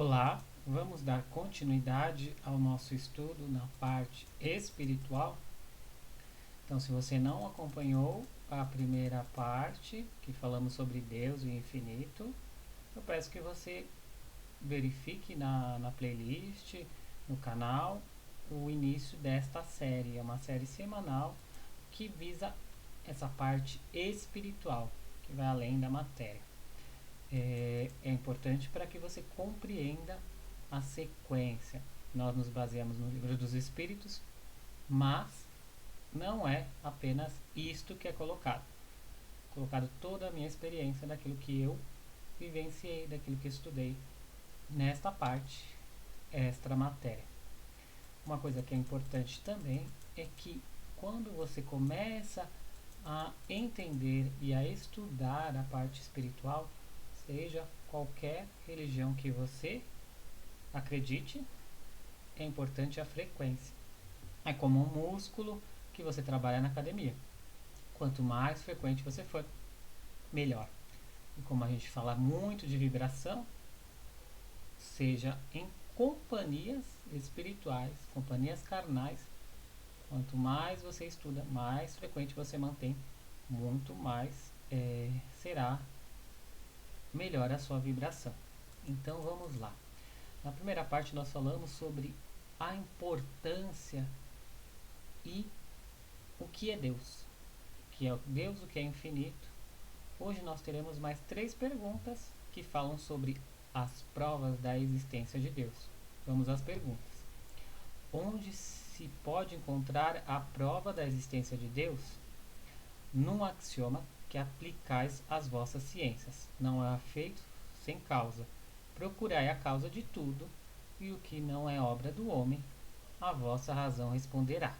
Olá, vamos dar continuidade ao nosso estudo na parte espiritual. Então, se você não acompanhou a primeira parte, que falamos sobre Deus e o infinito, eu peço que você verifique na playlist, no canal, o início desta série. É uma série semanal que visa essa parte espiritual, que vai além da matéria. É importante para que você compreenda a sequência. Nós nos baseamos no Livro dos Espíritos, mas não é apenas isto que é colocado. Colocado toda a minha experiência daquilo que eu vivenciei, daquilo que estudei nesta parte extra matéria. Uma coisa que é importante também é que quando você começa a entender e a estudar a parte espiritual, seja qualquer religião que você acredite, é importante a frequência. É como um músculo que você trabalha na academia. Quanto mais frequente você for, melhor. E como a gente fala muito de vibração, seja em companhias espirituais, companhias carnais, quanto mais você estuda, mais frequente você mantém, muito mais será melhor a sua vibração. Então vamos lá. Na primeira parte nós falamos sobre a importância e o que é Deus. O que é Deus, o que é infinito. Hoje nós teremos mais 3 perguntas que falam sobre as provas da existência de Deus. Vamos às perguntas. Onde se pode encontrar a prova da existência de Deus? Num axioma que aplicais às vossas ciências. Não há feito sem causa. Procurai a causa de tudo, e o que não é obra do homem, a vossa razão responderá.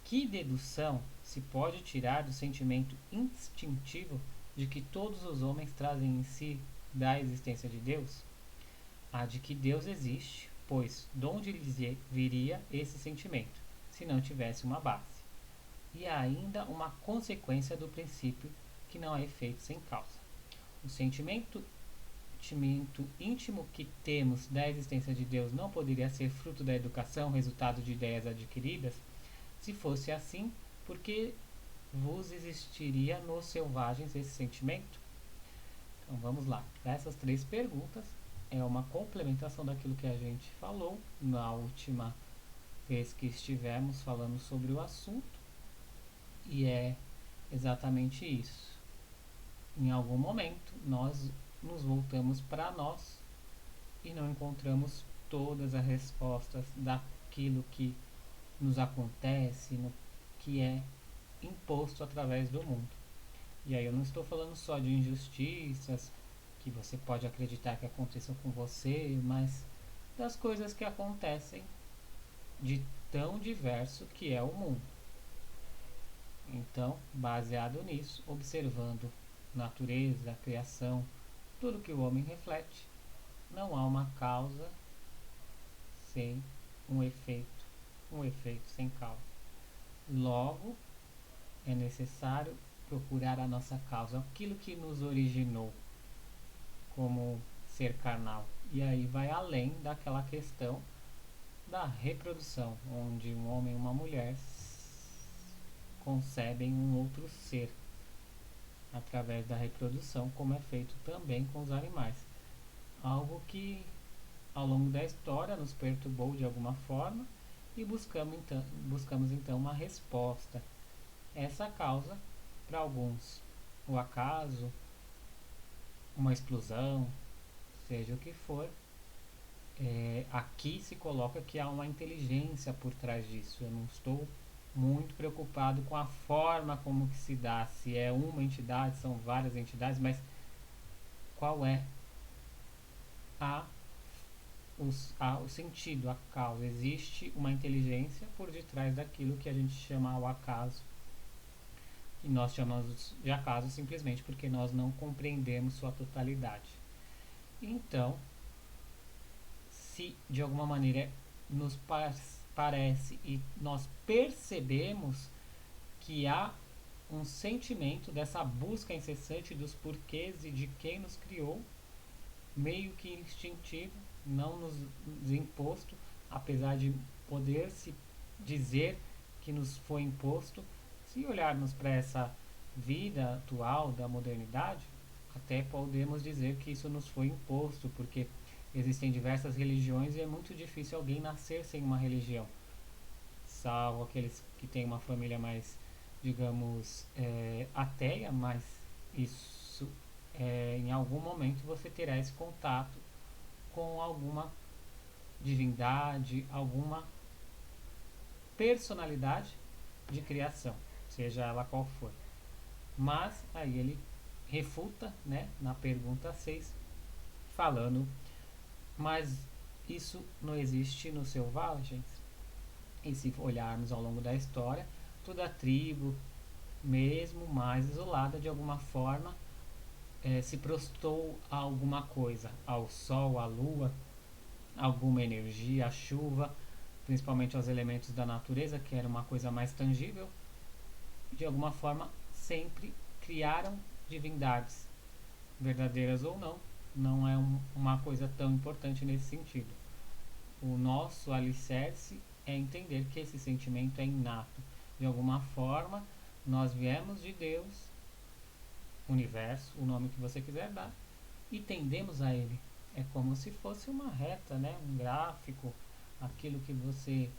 Que dedução se pode tirar do sentimento instintivo de que todos os homens trazem em si da existência de Deus? A de que Deus existe, pois de onde lhes viria esse sentimento, se não tivesse uma base? E há ainda uma consequência do princípio que não é efeito sem causa. O sentimento íntimo que temos da existência de Deus não poderia ser fruto da educação, resultado de ideias adquiridas? Se fosse assim, por que vos existiria nos selvagens esse sentimento? Então vamos lá. Essas 3 perguntas é uma complementação daquilo que a gente falou na última vez que estivemos falando sobre o assunto, e é exatamente isso. Em algum momento nós nos voltamos para nós e não encontramos todas as respostas daquilo que nos acontece, no que é imposto através do mundo. E aí eu não estou falando só de injustiças que você pode acreditar que aconteçam com você, mas das coisas que acontecem de tão diverso que é o mundo. Então, baseado nisso, observando natureza, criação, tudo que o homem reflete, não há uma causa sem um efeito sem causa. Logo, é necessário procurar a nossa causa, aquilo que nos originou como ser carnal. E aí vai além daquela questão da reprodução, onde um homem e uma mulher concebem um outro ser através da reprodução, como é feito também com os animais. Algo que ao longo da história nos perturbou de alguma forma e buscamos então uma resposta. Essa causa, para alguns, o acaso, uma explosão, seja o que for, aqui se coloca que há uma inteligência por trás disso. Eu não estou muito preocupado com a forma como que se dá, se é uma entidade, são várias entidades, mas qual é o sentido, a causa. Existe uma inteligência por detrás daquilo que a gente chama o acaso. E nós chamamos de acaso simplesmente porque nós não compreendemos sua totalidade. Então, se de alguma maneira nos parece e nós percebemos que há um sentimento dessa busca incessante dos porquês e de quem nos criou, meio que instintivo, não nos imposto, apesar de poder se dizer que nos foi imposto. Se olharmos para essa vida atual da modernidade, até podemos dizer que isso nos foi imposto, porque existem diversas religiões e é muito difícil alguém nascer sem uma religião, salvo aqueles que têm uma família mais, digamos, ateia, mas isso em algum momento você terá esse contato com alguma divindade, alguma personalidade de criação, seja ela qual for. Mas aí ele refuta, né, na pergunta 6, falando, mas isso não existe nos selvagens. E se olharmos ao longo da história, toda tribo, mesmo mais isolada de alguma forma, se prostrou a alguma coisa, ao sol, à lua, alguma energia, à chuva, principalmente aos elementos da natureza, que era uma coisa mais tangível. De alguma forma, sempre criaram divindades, verdadeiras ou não. Não é uma coisa tão importante nesse sentido. O nosso alicerce é entender que esse sentimento é inato. De alguma forma, nós viemos de Deus, universo, o nome que você quiser dar, e tendemos a ele. É como se fosse uma reta, né? Um gráfico, aquilo que você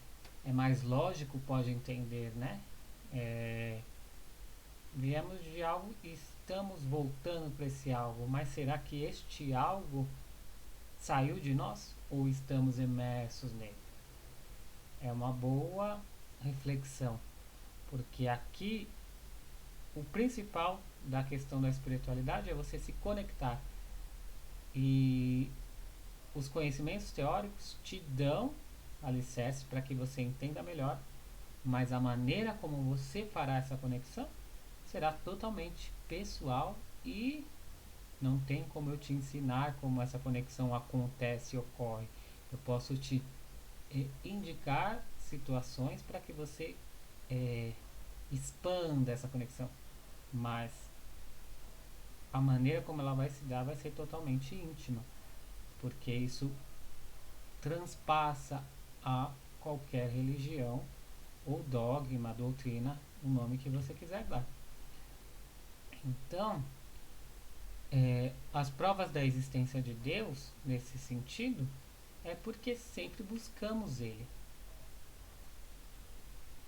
é mais lógico pode entender, né? Viemos de algo e estamos voltando para esse algo, mas será que este algo saiu de nós ou estamos imersos nele? É uma boa reflexão, porque aqui o principal da questão da espiritualidade é você se conectar, e os conhecimentos teóricos te dão alicerce para que você entenda melhor, mas a maneira como você fará essa conexão será totalmente pessoal e não tem como eu te ensinar como essa conexão acontece e ocorre. Eu posso te indicar situações para que você expanda essa conexão, mas a maneira como ela vai se dar vai ser totalmente íntima, porque isso transpassa a qualquer religião ou dogma, doutrina, o nome que você quiser dar. Então, as provas da existência de Deus, nesse sentido, é porque sempre buscamos Ele.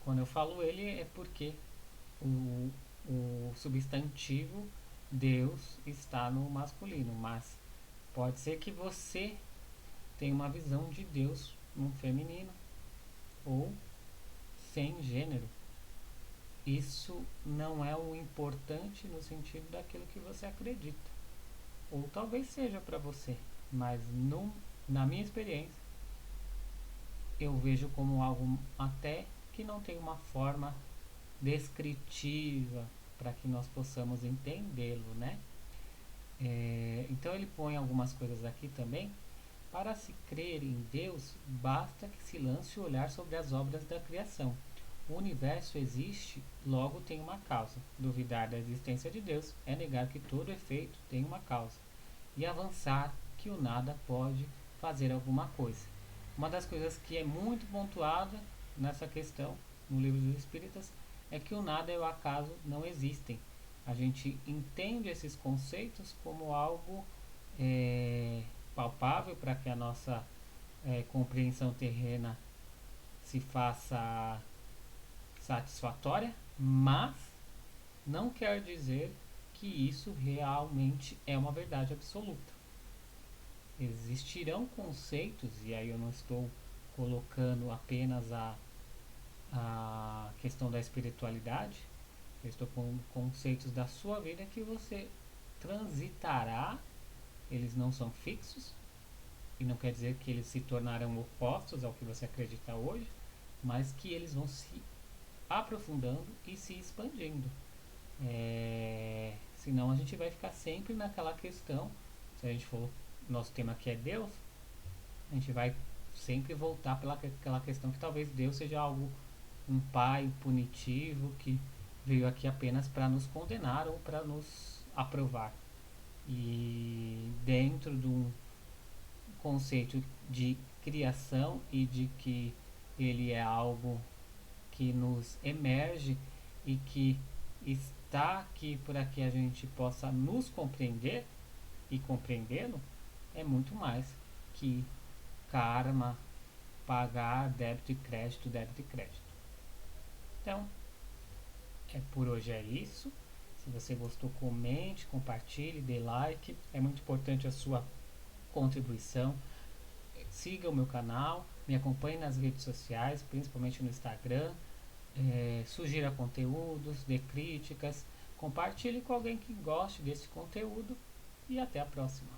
Quando eu falo Ele, é porque o substantivo Deus está no masculino, mas pode ser que você tenha uma visão de Deus no feminino ou sem gênero. Isso não é o importante no sentido daquilo que você acredita. Ou talvez seja para você, mas na minha experiência, eu vejo como algo até que não tem uma forma descritiva para que nós possamos entendê-lo, né? Então ele põe algumas coisas aqui também. Para se crer em Deus, basta que se lance o olhar sobre as obras da criação. O universo existe, logo tem uma causa. Duvidar da existência de Deus é negar que todo efeito tem uma causa e avançar que o nada pode fazer alguma coisa. Uma das coisas que é muito pontuada nessa questão, no livro dos Espíritas, é que o nada e o acaso não existem. A gente entende esses conceitos como algo palpável para que a nossa compreensão terrena se faça satisfatória, mas não quer dizer que isso realmente é uma verdade absoluta. Existirão conceitos, e aí eu não estou colocando apenas a questão da espiritualidade, eu estou com conceitos da sua vida que você transitará, eles não são fixos, e não quer dizer que eles se tornarão opostos ao que você acredita hoje, mas que eles vão se aprofundando e se expandindo. Senão a gente vai ficar sempre naquela questão, se a gente for, nosso tema aqui é Deus, a gente vai sempre voltar pelaquela questão que talvez Deus seja algo, um pai punitivo que veio aqui apenas para nos condenar ou para nos aprovar. E dentro de um conceito de criação e de que ele é algo que nos emerge e que está aqui para que a gente possa nos compreender e compreendê-lo, é muito mais que karma, pagar débito e crédito. Então, por hoje é isso. Se você gostou, comente, compartilhe, dê like. É muito importante a sua contribuição. Siga o meu canal, me acompanhe nas redes sociais, principalmente no Instagram. Sugira conteúdos, dê críticas, compartilhe com alguém que goste desse conteúdo e até a próxima.